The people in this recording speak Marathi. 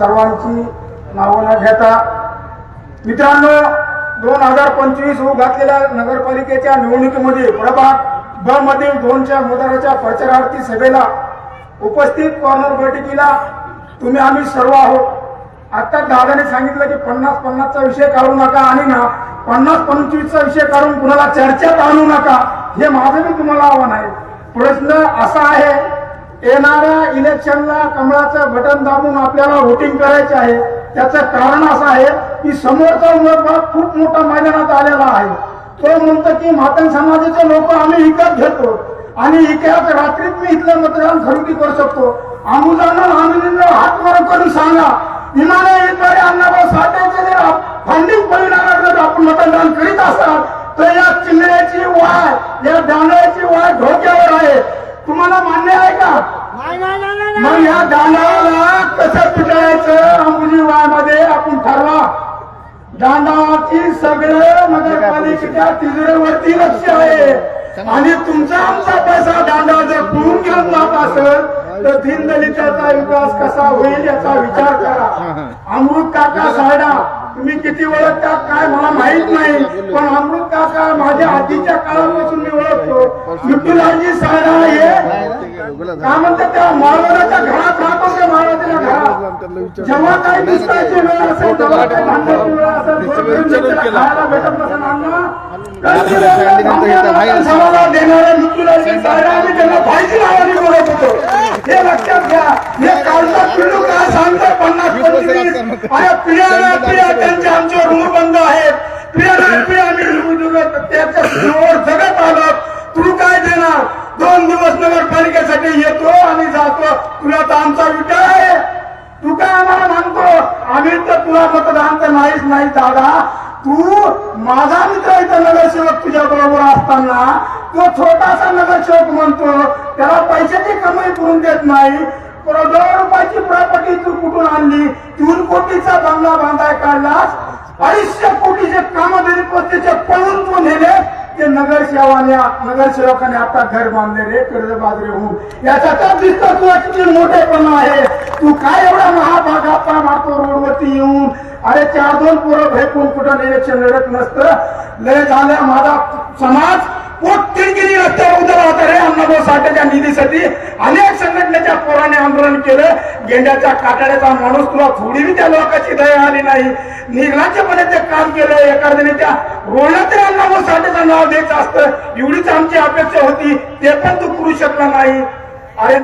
सर्वांची नावं न घेता, मित्रांनो 2025 होऊ घातलेल्या नगरपालिकेच्या निवडणुकीमध्ये प्रभाग ब मधील 2च्या मतदाराच्या प्रचारार्थी सभेला उपस्थित कॉर्नर बैठकीला तुम्ही आम्ही सर्व आहोत. आता दादाने सांगितलं की 50-50चा विषय काढू नका आणि ना 50-25चा विषय काढून कुणाला चर्चेत आणू नका, हे माझं मी तुम्हाला आव्हान आहे. प्रश्न असा आहे, येणाऱ्या इलेक्शनला कमळाचं बटन दाबून आपल्याला वोटिंग करायचे आहे. त्याचं कारण असं आहे की समोरचा उमेदवार खूप मोठा मैदानात आलेला आहे. तो म्हणतो की मातंग समाजाचे लोक आम्ही विकत घेतो आणि इकडे रात्रीत मी इथलं मतदान खरेदी करू शकतो. आमुजानं आम्ही हात वर करून सांगा, विमानाद्वारे अण्णाभाऊ साठेचे जर फंडिंग परिणाम जर आपण मतदान करीत असाल तर या चिल्ल्याची वाय, या दांडळ्याची वाय धोक्यावर आहे. तुम्हाला मान्य आहे का? मग या दांडाला कसं पिटाळायचं अंबुजी वाय मध्ये आपण ठरवा. दांडाची सगळं नगरपालिकेच्या तिजोरीवरती लक्ष आहे आणि तुमचा आमचा पैसा दांडा जर पुरून घेऊन जात असेल तर दीनदलिताचा विकास कसा होईल याचा विचार करा. अमृत काका सायडा तुम्ही किती ओळखता काय मला माहित नाही, पण अमृत काका माझ्या आधीच्या काळापासून मी ओळखतो. विठ्ठलजी सायडा हे काय म्हणतात त्या महाराजाच्या घरात राहतो त्या महाराजाच्या घरात जेव्हा काही दिसतायची वेळ असेल तेव्हा काही भांडणाची वेळ असेल खायला भेटत नसेल अन्न देणारे विठ्ठलजी सायडा आम्ही त्यांना भाईची नावाने बोलत होतो. हे लक्षात घ्या. हे कालचा पिल्लू काय सांगतोय 50-25 अरे पिढ्या त्यांच्या आमच्यावर रूळ बंद आहेत. पिढ्या आम्ही त्याच्या समोर जगत आलो. तू काय देणार? 2 दिवस नगरपालिकेसाठी येतो आणि जातो. तुला तर आमचा विचार आहे. तू काय आम्हाला मानतो? आम्ही तर तुला मतदान तर नाहीच नाही दादा. तू माझा मित्र इथं नगरसेवक तुझ्या बरोबर असताना तो छोटासा नगरसेवक म्हणतो त्याला पैशाची कमाई करून देत नाही. 2 रुपयाची प्रॉपर्टी तू कुठून आणली? 3 कोटीचा बंगला बांधाय काढलास. 250 कोटीचे कामधेनी पोस्तीचे पळून तू नेले. ते नगरसेवकाने आता घर बांधले रे कर्ज बाजरे होऊन. याचा तर दिसतो तू किती मोठेपणा आहे. तू काय एवढा महाभागापा मारतो रोडवरती येऊन? अरे 4-2 पोरं भेटून कुठं इलेक्शन लढत नसतं. लय झालं माझा समाज पोट तिरकिरी रस्त्यावर उभा होता रे अण्णाभाऊ साठेच्या निधीसाठी. अनेक संघटनेच्या पोराने आंदोलन केलं. गेंड्याच्या काटाड्याचा माणूस तुला थोडी बी त्या लोकांची दया आली नाही. निर्लज्जपणे ते काम केलं. एखाद्याने त्या रोडला तरी अण्णाभाऊ साठेचं नाव द्यायचं असतं एवढीच आमची अपेक्षा होती. ते पण तू करू शकला नाही. अरे